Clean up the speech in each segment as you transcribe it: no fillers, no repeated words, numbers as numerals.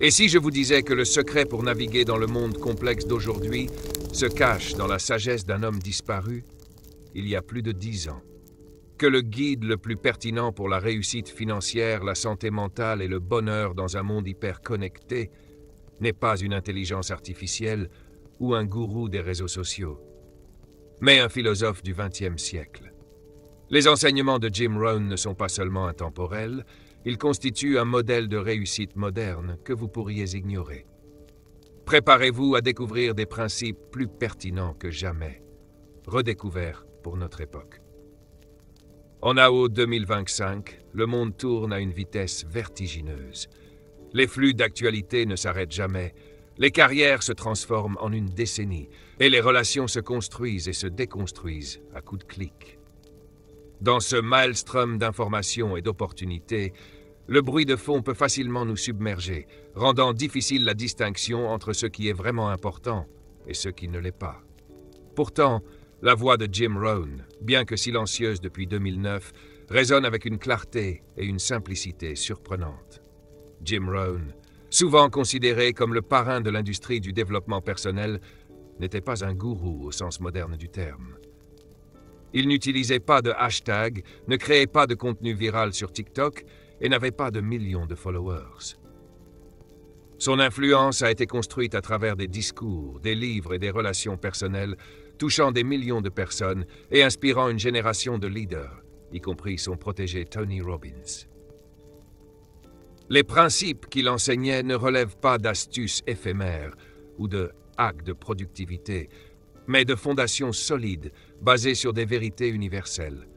Et si je vous disais que le secret pour naviguer dans le monde complexe d'aujourd'hui se cache dans la sagesse d'un homme disparu il y a plus de 10 ans? Que le guide le plus pertinent pour la réussite financière, la santé mentale et le bonheur dans un monde hyper connecté n'est pas une intelligence artificielle ou un gourou des réseaux sociaux, mais un philosophe du XXe siècle. Les enseignements de Jim Rohn ne sont pas seulement intemporels, ils constituent un modèle de réussite moderne que vous pourriez ignorer. Préparez-vous à découvrir des principes plus pertinents que jamais, redécouverts pour notre époque. En AO 2025, le monde tourne à une vitesse vertigineuse. Les flux d'actualité ne s'arrêtent jamais, les carrières se transforment en une décennie, et les relations se construisent et se déconstruisent à coups de clic. Dans ce maelstrom d'informations et d'opportunités, le bruit de fond peut facilement nous submerger, rendant difficile la distinction entre ce qui est vraiment important et ce qui ne l'est pas. Pourtant, la voix de Jim Rohn, bien que silencieuse depuis 2009, résonne avec une clarté et une simplicité surprenantes. Jim Rohn, souvent considéré comme le parrain de l'industrie du développement personnel, n'était pas un gourou au sens moderne du terme. Il n'utilisait pas de hashtag, ne créait pas de contenu viral sur TikTok et n'avait pas de millions de followers. Son influence a été construite à travers des discours, des livres et des relations personnelles, touchant des millions de personnes et inspirant une génération de leaders, y compris son protégé Tony Robbins. Les principes qu'il enseignait ne relèvent pas d'astuces éphémères ou de hacks de productivité, mais de fondations solides basées sur des vérités universelles,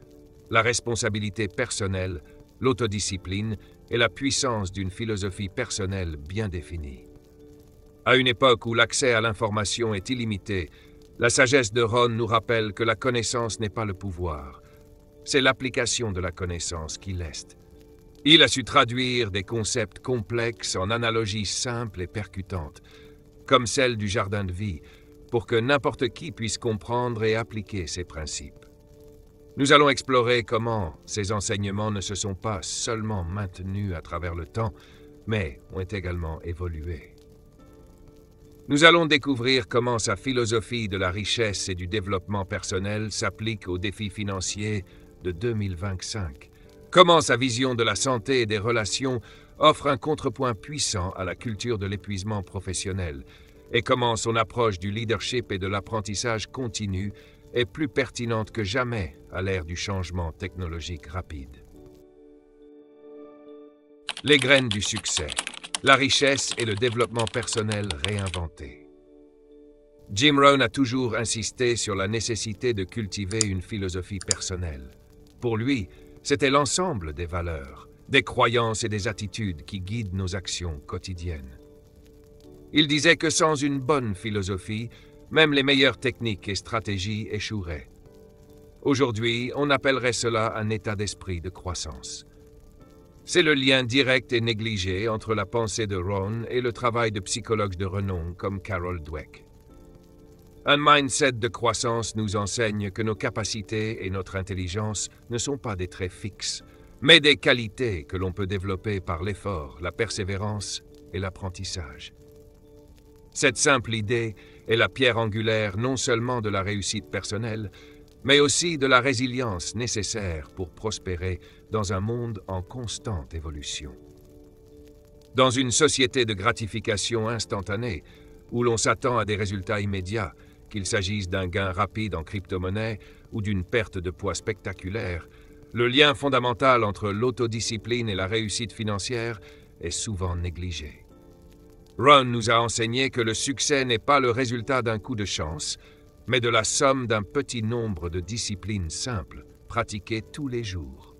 la responsabilité personnelle, l'autodiscipline et la puissance d'une philosophie personnelle bien définie. À une époque où l'accès à l'information est illimité, la sagesse de Rohn nous rappelle que la connaissance n'est pas le pouvoir, c'est l'application de la connaissance qui l'est. Il a su traduire des concepts complexes en analogies simples et percutantes, comme celle du jardin de vie, pour que n'importe qui puisse comprendre et appliquer ces principes. Nous allons explorer comment ces enseignements ne se sont pas seulement maintenus à travers le temps, mais ont également évolué. Nous allons découvrir comment sa philosophie de la richesse et du développement personnel s'applique aux défis financiers de 2025. Comment sa vision de la santé et des relations offre un contrepoint puissant à la culture de l'épuisement professionnel, et comment son approche du leadership et de l'apprentissage continu est plus pertinente que jamais à l'ère du changement technologique rapide. Les graines du succès, la richesse et le développement personnel réinventés. Jim Rohn a toujours insisté sur la nécessité de cultiver une philosophie personnelle. Pour lui, c'était l'ensemble des valeurs, des croyances et des attitudes qui guident nos actions quotidiennes. Il disait que sans une bonne philosophie, même les meilleures techniques et stratégies échoueraient. Aujourd'hui, on appellerait cela un état d'esprit de croissance. C'est le lien direct et négligé entre la pensée de Rohn et le travail de psychologues de renom comme Carol Dweck. Un mindset de croissance nous enseigne que nos capacités et notre intelligence ne sont pas des traits fixes, mais des qualités que l'on peut développer par l'effort, la persévérance et l'apprentissage. Cette simple idée est la pierre angulaire non seulement de la réussite personnelle, mais aussi de la résilience nécessaire pour prospérer dans un monde en constante évolution. Dans une société de gratification instantanée, où l'on s'attend à des résultats immédiats, qu'il s'agisse d'un gain rapide en crypto-monnaie ou d'une perte de poids spectaculaire, le lien fondamental entre l'autodiscipline et la réussite financière est souvent négligé. Rohn nous a enseigné que le succès n'est pas le résultat d'un coup de chance, mais de la somme d'un petit nombre de disciplines simples, pratiquées tous les jours.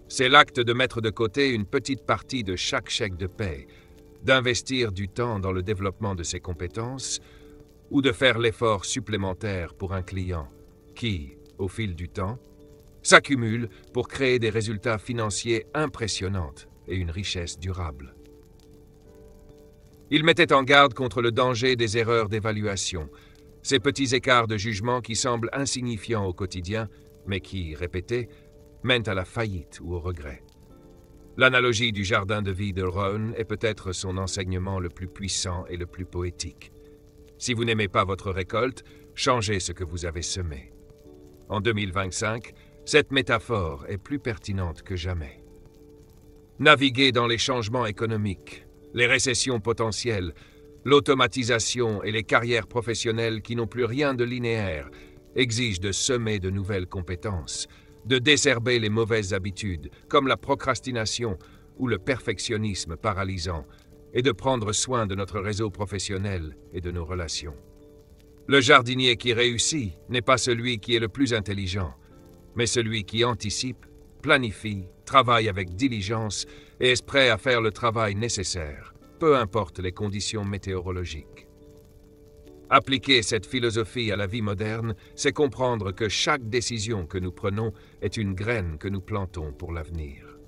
C'est l'acte de mettre de côté une petite partie de chaque chèque de paie, d'investir du temps dans le développement de ses compétences ou de faire l'effort supplémentaire pour un client qui, au fil du temps, s'accumule pour créer des résultats financiers impressionnants et une richesse durable. Il mettait en garde contre le danger des erreurs d'évaluation, ces petits écarts de jugement qui semblent insignifiants au quotidien, mais qui, répétés, mènent à la faillite ou au regret. L'analogie du jardin de vie de Rohn est peut-être son enseignement le plus puissant et le plus poétique. Si vous n'aimez pas votre récolte, changez ce que vous avez semé. En 2025, cette métaphore est plus pertinente que jamais. Naviguer dans les changements économiques, les récessions potentielles, l'automatisation et les carrières professionnelles qui n'ont plus rien de linéaire exigent de semer de nouvelles compétences, de désherber les mauvaises habitudes, comme la procrastination ou le perfectionnisme paralysant, et de prendre soin de notre réseau professionnel et de nos relations. Le jardinier qui réussit n'est pas celui qui est le plus intelligent, mais celui qui anticipe, planifie, travaille avec diligence et est prêt à faire le travail nécessaire, peu importe les conditions météorologiques. Appliquer cette philosophie à la vie moderne, c'est comprendre que chaque décision que nous prenons est une graine que nous plantons pour l'avenir.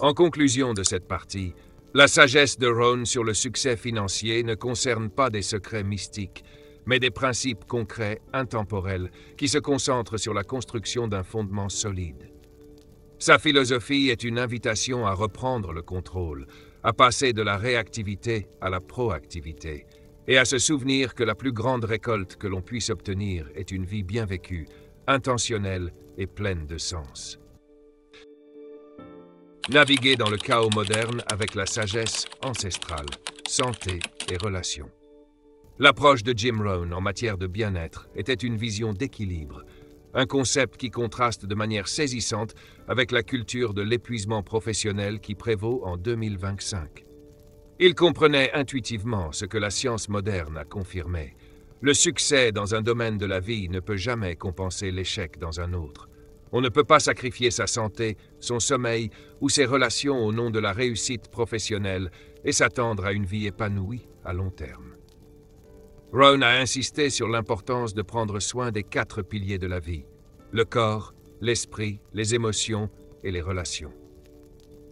En conclusion de cette partie, la sagesse de Rohn sur le succès financier ne concerne pas des secrets mystiques, mais des principes concrets, intemporels, qui se concentrent sur la construction d'un fondement solide. Sa philosophie est une invitation à reprendre le contrôle, à passer de la réactivité à la proactivité, et à se souvenir que la plus grande récolte que l'on puisse obtenir est une vie bien vécue, intentionnelle et pleine de sens. Naviguer dans le chaos moderne avec la sagesse ancestrale, santé et relations. L'approche de Jim Rohn en matière de bien-être était une vision d'équilibre, un concept qui contraste de manière saisissante avec la culture de l'épuisement professionnel qui prévaut en 2025. Il comprenait intuitivement ce que la science moderne a confirmé. Le succès dans un domaine de la vie ne peut jamais compenser l'échec dans un autre. On ne peut pas sacrifier sa santé, son sommeil ou ses relations au nom de la réussite professionnelle et s'attendre à une vie épanouie à long terme. Rohn a insisté sur l'importance de prendre soin des 4 piliers de la vie: le corps, l'esprit, les émotions et les relations.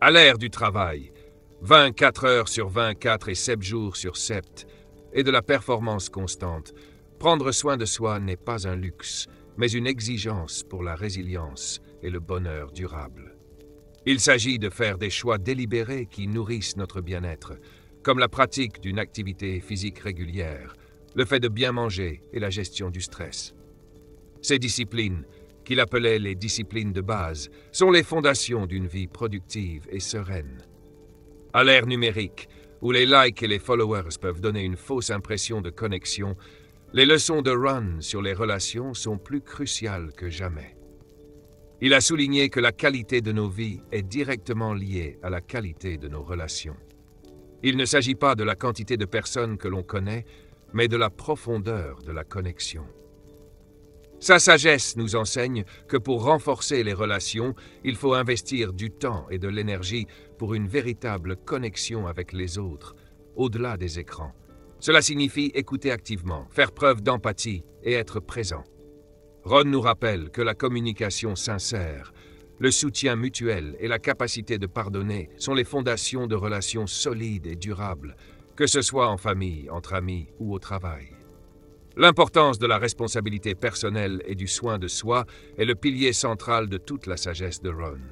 À l'ère du travail, 24 heures sur 24 et 7 jours sur 7, et de la performance constante, prendre soin de soi n'est pas un luxe, mais une exigence pour la résilience et le bonheur durable. Il s'agit de faire des choix délibérés qui nourrissent notre bien-être, comme la pratique d'une activité physique régulière, le fait de bien manger et la gestion du stress. Ces disciplines, qu'il appelait les disciplines de base, sont les fondations d'une vie productive et sereine. À l'ère numérique, où les likes et les followers peuvent donner une fausse impression de connexion, les leçons de Rohn sur les relations sont plus cruciales que jamais. Il a souligné que la qualité de nos vies est directement liée à la qualité de nos relations. Il ne s'agit pas de la quantité de personnes que l'on connaît, mais de la profondeur de la connexion. Sa sagesse nous enseigne que pour renforcer les relations, il faut investir du temps et de l'énergie pour une véritable connexion avec les autres, au-delà des écrans. Cela signifie écouter activement, faire preuve d'empathie et être présent. Rohn nous rappelle que la communication sincère, le soutien mutuel et la capacité de pardonner sont les fondations de relations solides et durables, que ce soit en famille, entre amis ou au travail. L'importance de la responsabilité personnelle et du soin de soi est le pilier central de toute la sagesse de Rohn.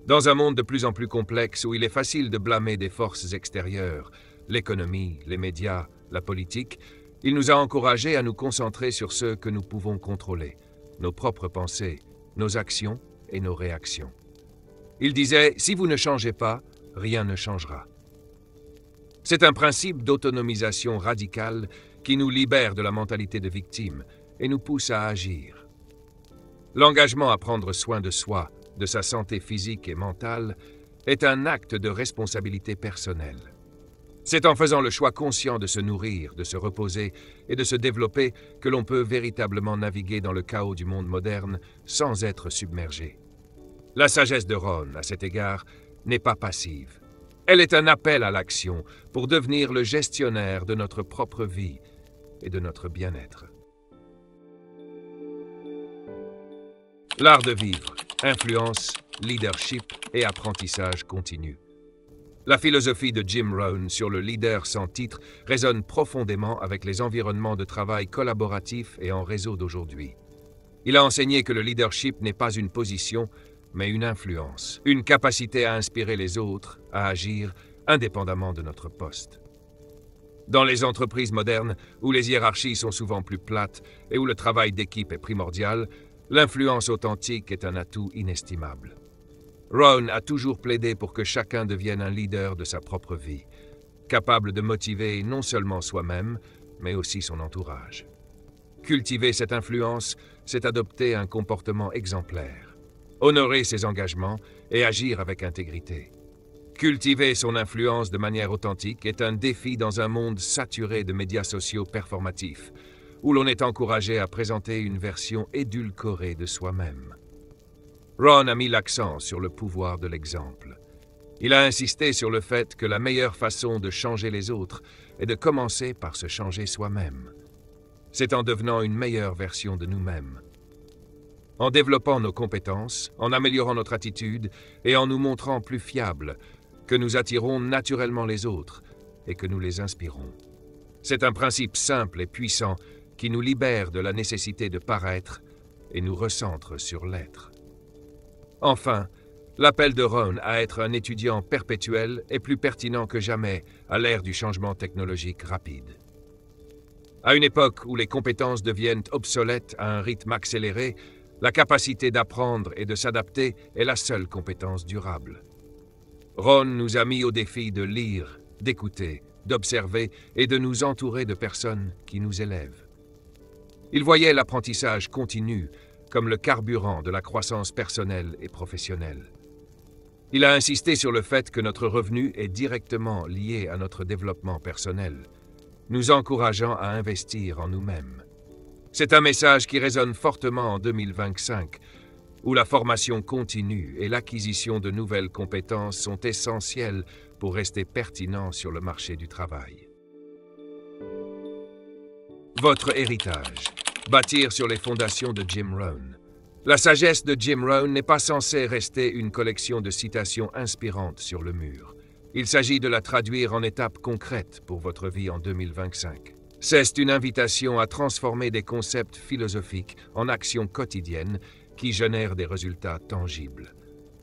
Dans un monde de plus en plus complexe où il est facile de blâmer des forces extérieures, l'économie, les médias, la politique, il nous a encouragés à nous concentrer sur ce que nous pouvons contrôler, nos propres pensées, nos actions et nos réactions. Il disait « Si vous ne changez pas, rien ne changera ». C'est un principe d'autonomisation radicale qui nous libère de la mentalité de victime et nous pousse à agir. L'engagement à prendre soin de soi, de sa santé physique et mentale, est un acte de responsabilité personnelle. C'est en faisant le choix conscient de se nourrir, de se reposer et de se développer que l'on peut véritablement naviguer dans le chaos du monde moderne sans être submergé. La sagesse de Rohn, à cet égard, n'est pas passive. Elle est un appel à l'action pour devenir le gestionnaire de notre propre vie et de notre bien-être. L'art de vivre, influence, leadership et apprentissage continu. La philosophie de Jim Rohn sur le leader sans titre résonne profondément avec les environnements de travail collaboratifs et en réseau d'aujourd'hui. Il a enseigné que le leadership n'est pas une position, mais une influence, une capacité à inspirer les autres, à agir indépendamment de notre poste. Dans les entreprises modernes, où les hiérarchies sont souvent plus plates et où le travail d'équipe est primordial, l'influence authentique est un atout inestimable. Ron a toujours plaidé pour que chacun devienne un leader de sa propre vie, capable de motiver non seulement soi-même, mais aussi son entourage. Cultiver cette influence, c'est adopter un comportement exemplaire, honorer ses engagements et agir avec intégrité. Cultiver son influence de manière authentique est un défi dans un monde saturé de médias sociaux performatifs, où l'on est encouragé à présenter une version édulcorée de soi-même. Ron a mis l'accent sur le pouvoir de l'exemple. Il a insisté sur le fait que la meilleure façon de changer les autres est de commencer par se changer soi-même. C'est en devenant une meilleure version de nous-mêmes. En développant nos compétences, en améliorant notre attitude et en nous montrant plus fiables, que nous attirons naturellement les autres et que nous les inspirons. C'est un principe simple et puissant qui nous libère de la nécessité de paraître et nous recentre sur l'être. Enfin, l'appel de Ron à être un étudiant perpétuel est plus pertinent que jamais à l'ère du changement technologique rapide. À une époque où les compétences deviennent obsolètes à un rythme accéléré, la capacité d'apprendre et de s'adapter est la seule compétence durable. Ron nous a mis au défi de lire, d'écouter, d'observer et de nous entourer de personnes qui nous élèvent. Il voyait l'apprentissage continu comme le carburant de la croissance personnelle et professionnelle. Il a insisté sur le fait que notre revenu est directement lié à notre développement personnel, nous encourageant à investir en nous-mêmes. C'est un message qui résonne fortement en 2025, où la formation continue et l'acquisition de nouvelles compétences sont essentielles pour rester pertinent sur le marché du travail. Votre héritage. Bâtir sur les fondations de Jim Rohn. La sagesse de Jim Rohn n'est pas censée rester une collection de citations inspirantes sur le mur. Il s'agit de la traduire en étapes concrètes pour votre vie en 2025. C'est une invitation à transformer des concepts philosophiques en actions quotidiennes qui génèrent des résultats tangibles.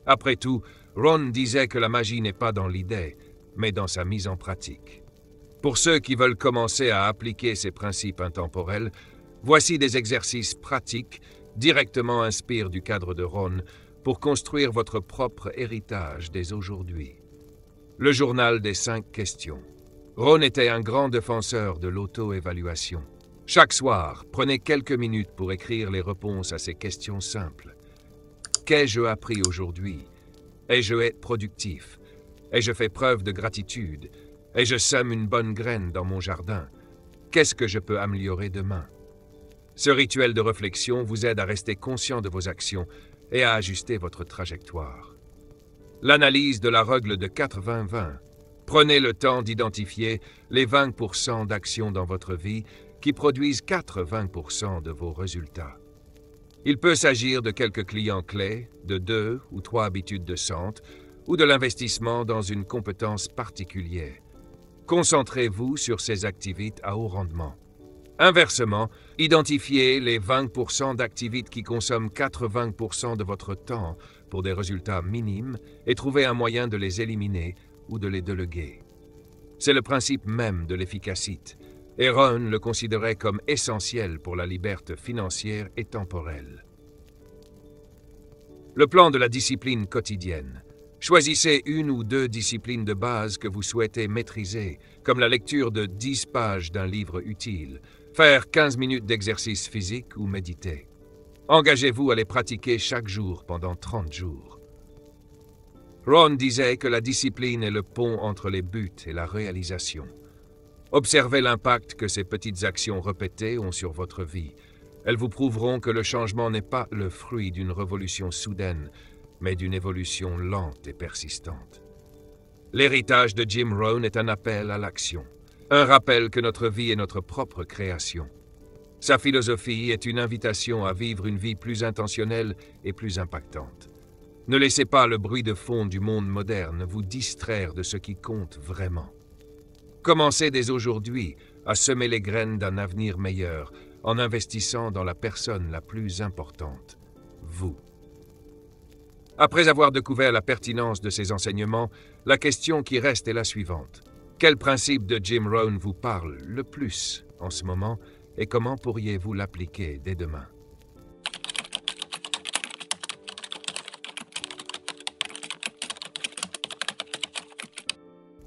Après tout, Ron disait que la magie n'est pas dans l'idée, mais dans sa mise en pratique. Pour ceux qui veulent commencer à appliquer ces principes intemporels, voici des exercices pratiques directement inspirés du cadre de Ron pour construire votre propre héritage dès aujourd'hui. Le journal des 5 questions. Ron était un grand défenseur de l'auto-évaluation. Chaque soir, prenez quelques minutes pour écrire les réponses à ces questions simples. Qu'ai-je appris aujourd'hui? Ai-je été productif? Ai-je fait preuve de gratitude? Ai-je semé une bonne graine dans mon jardin? Qu'est-ce que je peux améliorer demain? Ce rituel de réflexion vous aide à rester conscient de vos actions et à ajuster votre trajectoire. L'analyse de la règle de 80-20. Prenez le temps d'identifier les 20% d'actions dans votre vie qui produisent 80% de vos résultats. Il peut s'agir de quelques clients clés, de 2 ou 3 habitudes de santé, ou de l'investissement dans une compétence particulière. Concentrez-vous sur ces activités à haut rendement. Inversement, identifiez les 20% d'activités qui consomment 80% de votre temps pour des résultats minimes et trouvez un moyen de les éliminer ou de les déléguer. C'est le principe même de l'efficacité, et Ron le considérait comme essentiel pour la liberté financière et temporelle. Le plan de la discipline quotidienne. Choisissez 1 ou 2 disciplines de base que vous souhaitez maîtriser, comme la lecture de 10 pages d'un livre utile, faire 15 minutes d'exercice physique ou méditer. Engagez-vous à les pratiquer chaque jour pendant 30 jours. Ron disait que la discipline est le pont entre les buts et la réalisation. Observez l'impact que ces petites actions répétées ont sur votre vie. Elles vous prouveront que le changement n'est pas le fruit d'une révolution soudaine, mais d'une évolution lente et persistante. L'héritage de Jim Rohn est un appel à l'action, un rappel que notre vie est notre propre création. Sa philosophie est une invitation à vivre une vie plus intentionnelle et plus impactante. Ne laissez pas le bruit de fond du monde moderne vous distraire de ce qui compte vraiment. Commencez dès aujourd'hui à semer les graines d'un avenir meilleur en investissant dans la personne la plus importante, vous. Après avoir découvert la pertinence de ces enseignements, la question qui reste est la suivante. Quel principe de Jim Rohn vous parle le plus en ce moment et comment pourriez-vous l'appliquer dès demain?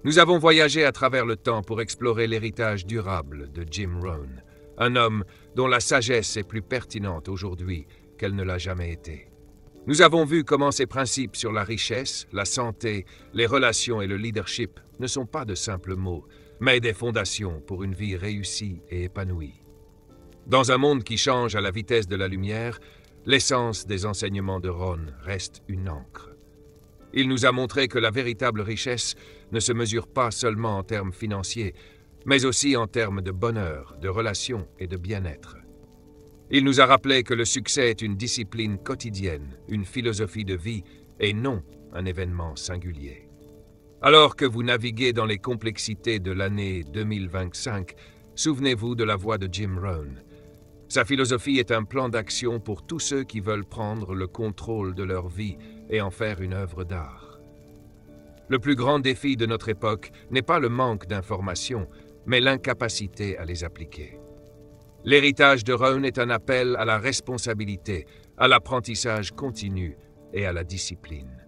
Nous avons voyagé à travers le temps pour explorer l'héritage durable de Jim Rohn, un homme dont la sagesse est plus pertinente aujourd'hui qu'elle ne l'a jamais été. Nous avons vu comment ses principes sur la richesse, la santé, les relations et le leadership ne sont pas de simples mots, mais des fondations pour une vie réussie et épanouie. Dans un monde qui change à la vitesse de la lumière, l'essence des enseignements de Rohn reste une encre. Il nous a montré que la véritable richesse ne se mesure pas seulement en termes financiers, mais aussi en termes de bonheur, de relations et de bien-être. Il nous a rappelé que le succès est une discipline quotidienne, une philosophie de vie et non un événement singulier. Alors que vous naviguez dans les complexités de l'année 2025, souvenez-vous de la voix de Jim Rohn. Sa philosophie est un plan d'action pour tous ceux qui veulent prendre le contrôle de leur vie et en faire une œuvre d'art. Le plus grand défi de notre époque n'est pas le manque d'informations, mais l'incapacité à les appliquer. L'héritage de Rohn est un appel à la responsabilité, à l'apprentissage continu et à la discipline.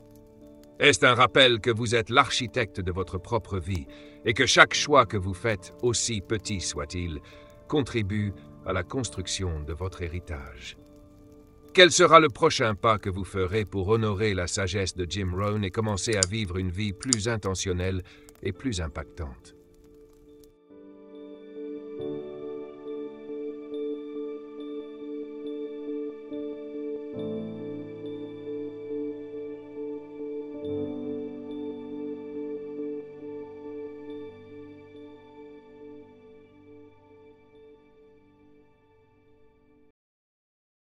Est un rappel que vous êtes l'architecte de votre propre vie et que chaque choix que vous faites, aussi petit soit-il, contribue à la construction de votre héritage. Quel sera le prochain pas que vous ferez pour honorer la sagesse de Jim Rohn et commencer à vivre une vie plus intentionnelle et plus impactante?